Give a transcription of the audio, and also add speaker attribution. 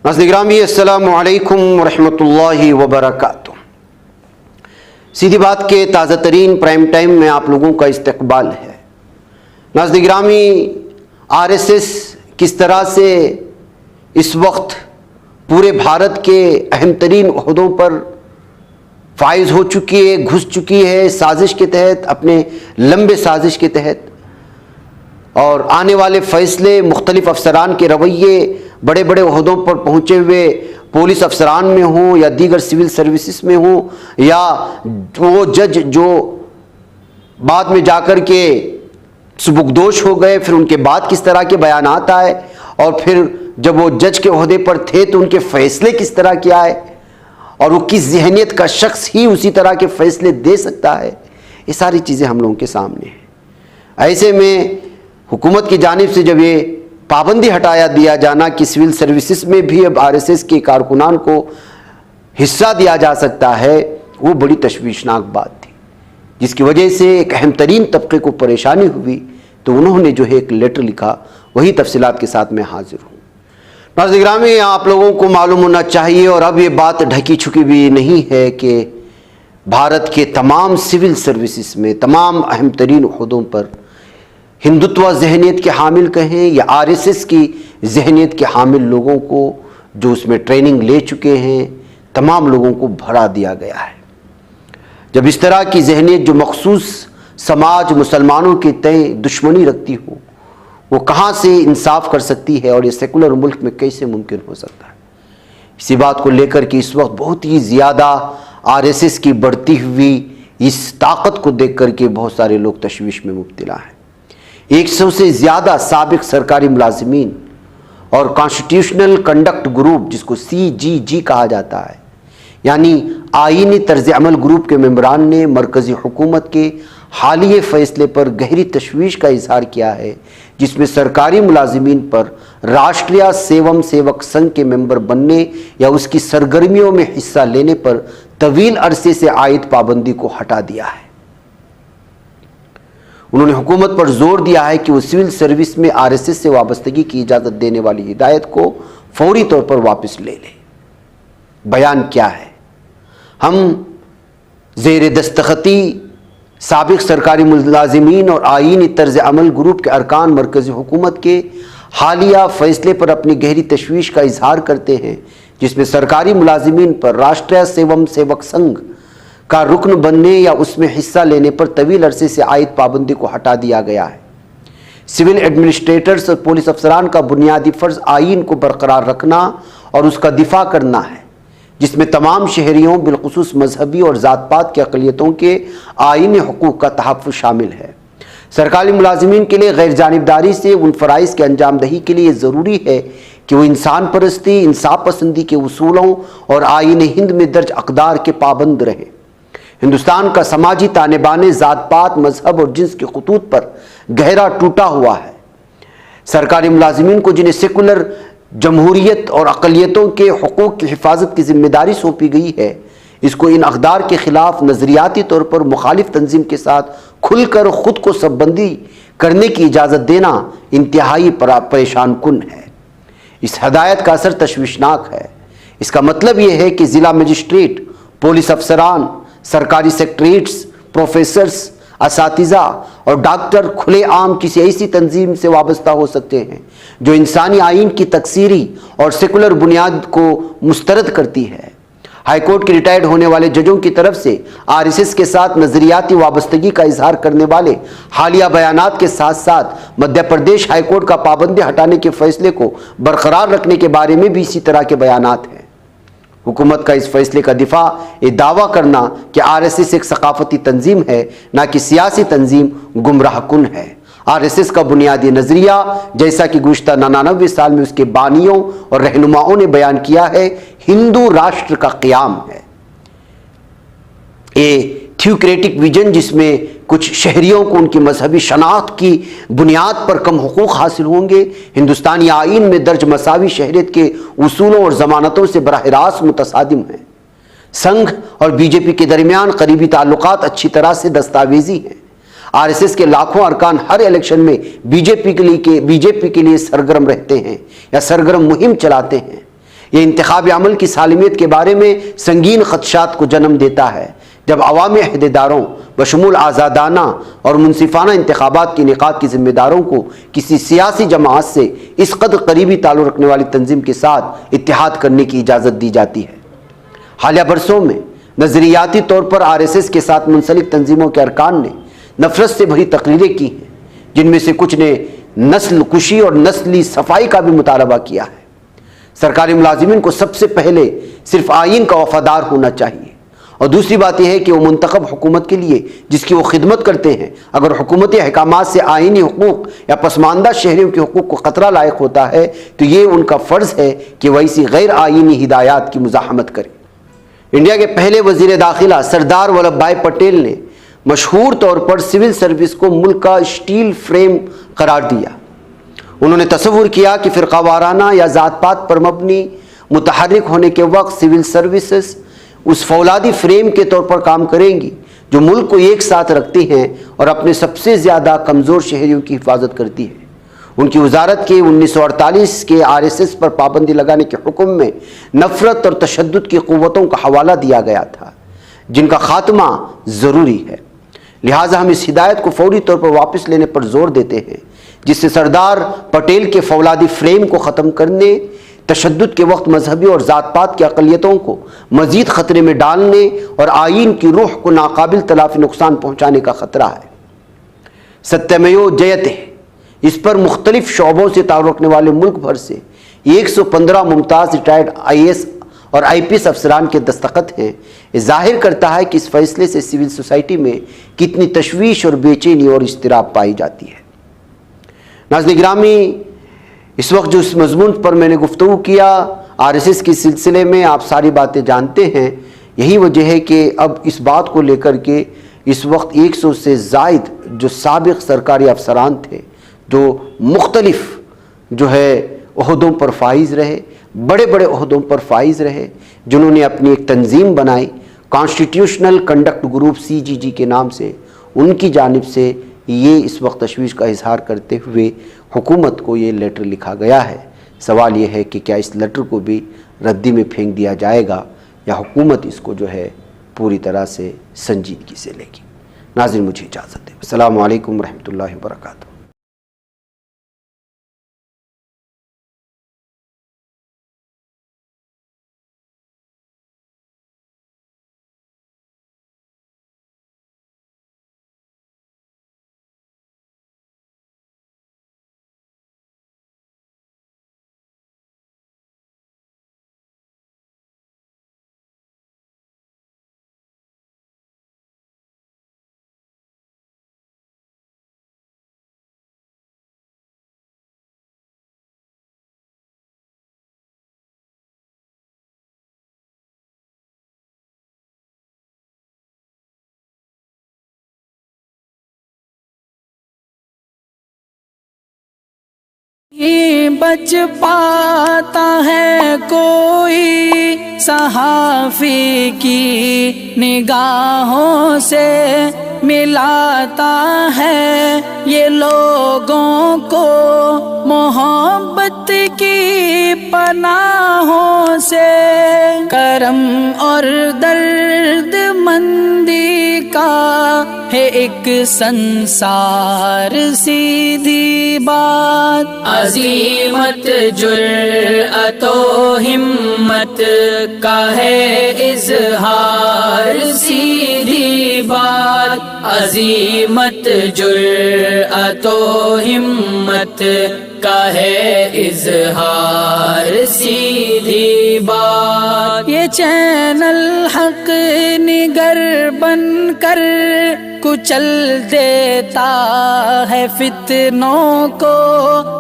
Speaker 1: ناظرین گرامی السلام علیکم ورحمۃ اللہ وبرکاتہ۔ سیدھی بات کے تازہ ترین پرائم ٹائم میں آپ لوگوں کا استقبال ہے۔ ناظرین گرامی، آر ایس ایس کس طرح سے اس وقت پورے بھارت کے اہم ترین عہدوں پر فائز ہو چکی ہے، گھس چکی ہے سازش کے تحت، اپنے لمبے سازش کے تحت، اور آنے والے فیصلے مختلف افسران کے رویے بڑے بڑے عہدوں پر پہنچے ہوئے پولیس افسران میں ہوں یا دیگر سول سروسز میں ہوں، یا وہ جج جو بعد میں جا کر کے سبکدوش ہو گئے، پھر ان کے بعد کس طرح کے بیانات آئے، اور پھر جب وہ جج کے عہدے پر تھے تو ان کے فیصلے کس طرح کے آئے، اور وہ کس ذہنیت کا شخص ہی اسی طرح کے فیصلے دے سکتا ہے، یہ ساری چیزیں ہم لوگوں کے سامنے ہیں۔ ایسے میں حکومت کی جانب سے جب یہ پابندی ہٹایا دیا جانا کہ سول سروسز میں بھی اب آر ایس ایس کے کارکنان کو حصہ دیا جا سکتا ہے، وہ بڑی تشویشناک بات تھی، جس کی وجہ سے ایک اہم ترین طبقے کو پریشانی ہوئی، تو انہوں نے جو ہے ایک لیٹر لکھا، وہی تفصیلات کے ساتھ میں حاضر ہوں۔ ناظرین گرامی، آپ لوگوں کو معلوم ہونا چاہیے، اور اب یہ بات ڈھکی چھپی بھی نہیں ہے، کہ بھارت کے تمام سول سروسز میں تمام اہم ترین عہدوں پر ہندوتوا ذہنیت کے حامل کہیں یا آر ایس ایس کی ذہنیت کے حامل لوگوں کو، جو اس میں ٹریننگ لے چکے ہیں، تمام لوگوں کو بھرا دیا گیا ہے۔ جب اس طرح کی ذہنیت جو مخصوص سماج مسلمانوں کے تئیں دشمنی رکھتی ہو، وہ کہاں سے انصاف کر سکتی ہے، اور یہ سیکولر ملک میں کیسے ممکن ہو سکتا ہے؟ اسی بات کو لے کر کے اس وقت بہت ہی زیادہ آر ایس ایس کی بڑھتی ہوئی اس طاقت کو دیکھ کر کے بہت سارے لوگ تشویش میں مبتلا ہیں۔ 100 سے زیادہ سابق سرکاری ملازمین اور کانسٹیٹیوشنل کنڈکٹ گروپ، جس کو CGG کہا جاتا ہے، یعنی آئینی طرز عمل گروپ کے ممبران نے مرکزی حکومت کے حالیہ فیصلے پر گہری تشویش کا اظہار کیا ہے، جس میں سرکاری ملازمین پر راشٹریہ سیوم سیوک سنگھ کے ممبر بننے یا اس کی سرگرمیوں میں حصہ لینے پر طویل عرصے سے عائد پابندی کو ہٹا دیا ہے۔ انہوں نے حکومت پر زور دیا ہے کہ وہ سول سروس میں آر ایس ایس سے وابستگی کی اجازت دینے والی ہدایت کو فوری طور پر واپس لے لے۔ بیان کیا ہے؟ ہم زیر دستخطی سابق سرکاری ملازمین اور آئینی طرز عمل گروپ کے ارکان مرکزی حکومت کے حالیہ فیصلے پر اپنی گہری تشویش کا اظہار کرتے ہیں، جس میں سرکاری ملازمین پر راشٹریہ سیوم سیوک سنگھ کا رکن بننے یا اس میں حصہ لینے پر طویل عرصے سے عائد پابندی کو ہٹا دیا گیا ہے۔ سول ایڈمنسٹریٹرز اور پولیس افسران کا بنیادی فرض آئین کو برقرار رکھنا اور اس کا دفاع کرنا ہے، جس میں تمام شہریوں بالخصوص مذہبی اور ذات پات کی اقلیتوں کے آئینی حقوق کا تحفظ شامل ہے۔ سرکاری ملازمین کے لیے غیر جانبداری سے ان فرائض کے انجام دہی کے لیے یہ ضروری ہے کہ وہ انسان پرستی، انصاف پسندی کے اصولوں اور آئین ہند میں درج اقدار کے پابند رہیں۔ ہندوستان کا سماجی تانے بانے ذات پات، مذہب اور جنس کے خطوط پر گہرا ٹوٹا ہوا ہے۔ سرکاری ملازمین کو جنہیں سیکولر جمہوریت اور اقلیتوں کے حقوق کی حفاظت کی ذمہ داری سونپی گئی ہے، اس کو ان اقدار کے خلاف نظریاتی طور پر مخالف تنظیم کے ساتھ کھل کر خود کو سب بندی کرنے کی اجازت دینا انتہائی پریشان کن ہے۔ اس ہدایت کا اثر تشویشناک ہے۔ اس کا مطلب یہ ہے کہ ضلع مجسٹریٹ، پولیس افسران، سرکاری سیکریٹریٹس، پروفیسرز، اساتذہ اور ڈاکٹر کھلے عام کسی ایسی تنظیم سے وابستہ ہو سکتے ہیں جو انسانی آئین کی تکثیری اور سیکولر بنیاد کو مسترد کرتی ہے۔ ہائی کورٹ کے ریٹائرڈ ہونے والے ججوں کی طرف سے آر ایس ایس کے ساتھ نظریاتی وابستگی کا اظہار کرنے والے حالیہ بیانات کے ساتھ ساتھ مدھیہ پردیش ہائی کورٹ کا پابندی ہٹانے کے فیصلے کو برقرار رکھنے کے بارے میں بھی اسی طرح کے بیانات ہیں۔ حکومت کا اس فیصلے کا دفاع یہ دعویٰ کرنا کہ آر ایس ایس ایک ثقافتی تنظیم ہے، نہ کہ سیاسی تنظیم، گمراہ کن ہے۔ آر ایس ایس کا بنیادی نظریہ، جیسا کہ گزشتہ 99 سال میں اس کے بانیوں اور رہنماؤں نے بیان کیا ہے، ہندو راشٹر کا قیام ہے۔ تھیوکریٹک ویژن، جس میں کچھ شہریوں کو ان کی مذہبی شناخت کی بنیاد پر کم حقوق حاصل ہوں گے، ہندوستانی آئین میں درج مساوی شہریت کے اصولوں اور ضمانتوں سے براہ راست متصادم ہیں۔ سنگھ اور بی جے پی کے درمیان قریبی تعلقات اچھی طرح سے دستاویزی ہیں۔ آر ایس ایس کے لاکھوں ارکان ہر الیکشن میں بی جے پی کے لیے سرگرم رہتے ہیں یا سرگرم مہم چلاتے ہیں۔ یہ انتخاب عمل کی سالمیت کے بارے میں سنگین خدشات کو جنم دیتا ہے جب عوامی عہدیداروں بشمول آزادانہ اور منصفانہ انتخابات کے انعقاد کی ذمہ داروں کو کسی سیاسی جماعت سے اس قدر قریبی تعلق رکھنے والی تنظیم کے ساتھ اتحاد کرنے کی اجازت دی جاتی ہے۔ حالیہ برسوں میں نظریاتی طور پر RSS کے ساتھ منسلک تنظیموں کے ارکان نے نفرت سے بھری تقریریں کی ہیں، جن میں سے کچھ نے نسل کشی اور نسلی صفائی کا بھی مطالبہ کیا ہے۔ سرکاری ملازمین کو سب سے پہلے صرف آئین کا وفادار ہونا چاہیے، اور دوسری بات یہ ہے کہ وہ منتخب حکومت کے لیے جس کی وہ خدمت کرتے ہیں اگر حکومتی احکامات سے آئینی حقوق یا پسماندہ شہریوں کے حقوق کو خطرہ لاحق ہوتا ہے تو یہ ان کا فرض ہے کہ وہ ایسی غیر آئینی ہدایات کی مزاحمت کریں۔ انڈیا کے پہلے وزیر داخلہ سردار ولبھ بھائی پٹیل نے مشہور طور پر سول سروس کو ملک کا اسٹیل فریم قرار دیا۔ انہوں نے تصور کیا کہ فرقہ وارانہ یا ذات پات پر مبنی متحرک ہونے کے وقت سول سروسز اس فولادی فریم کے طور پر کام کریں گی جو ملک کو ایک ساتھ رکھتی ہیں اور اپنے سب سے زیادہ کمزور شہریوں کی حفاظت کرتی ہے۔ ان کی وزارت کے 1948 کے RSS پر پابندی لگانے کے حکم میں نفرت اور تشدد کی قوتوں کا حوالہ دیا گیا تھا جن کا خاتمہ ضروری ہے، لہٰذا ہم اس ہدایت کو فوری طور پر واپس لینے پر زور دیتے ہیں جس سے سردار پٹیل کے فولادی فریم کو ختم کرنے، تشدد کے وقت مذہبی اور ذات پات کی اقلیتوں کو مزید خطرے میں ڈالنے اور آئین کی روح کو ناقابل تلافی نقصان پہنچانے کا خطرہ ہے۔ ستیمیو جیتے، اس پر مختلف شعبوں سے تعلق رکھنے والے ملک بھر سے 115 ممتاز ریٹائرڈ IAS اور IPS افسران کے دستخط ہیں۔ یہ ظاہر کرتا ہے کہ اس فیصلے سے سول سوسائٹی میں کتنی تشویش اور بے چینی اور اضطراب پائی جاتی ہے۔ ناظرین گرامی، اس وقت جو اس مضمون پر میں نے گفتگو کیا RSS کے سلسلے میں، آپ ساری باتیں جانتے ہیں۔ یہی وجہ ہے کہ اب اس بات کو لے کر کے اس وقت 100 سے زائد جو سابق سرکاری افسران تھے جو مختلف عہدوں پر فائز رہے، بڑے بڑے عہدوں پر فائز رہے، جنہوں نے اپنی ایک تنظیم بنائی کانسٹیٹیوشنل کنڈکٹ گروپ CGG کے نام سے، ان کی جانب سے یہ اس وقت تشویش کا اظہار کرتے ہوئے حکومت کو یہ لیٹر لکھا گیا ہے۔ سوال یہ ہے کہ کیا اس لیٹر کو بھی ردی میں پھینک دیا جائے گا یا حکومت اس کو پوری طرح سے سنجیدگی سے لے گی۔ ناظرین مجھے اجازت دیں۔ السلام علیکم ورحمۃ اللہ وبرکاتہ۔
Speaker 2: یہ بچ پاتا ہے کوئی صحافی کی نگاہوں سے، ملاتا ہے یہ لوگوں کو محبت کی پناہوں سے، کرم اور درد مندی کا ہے ایک سنسار، سیدھی بات عزیمت جرأت و ہمت کا ہے اظہار، سیدھی بات عزیمت جرأت و ہمت کا ہے اظہار، سیدھی بات۔ یہ چینل حق نگر بن کر کچل دیتا ہے فتنوں کو،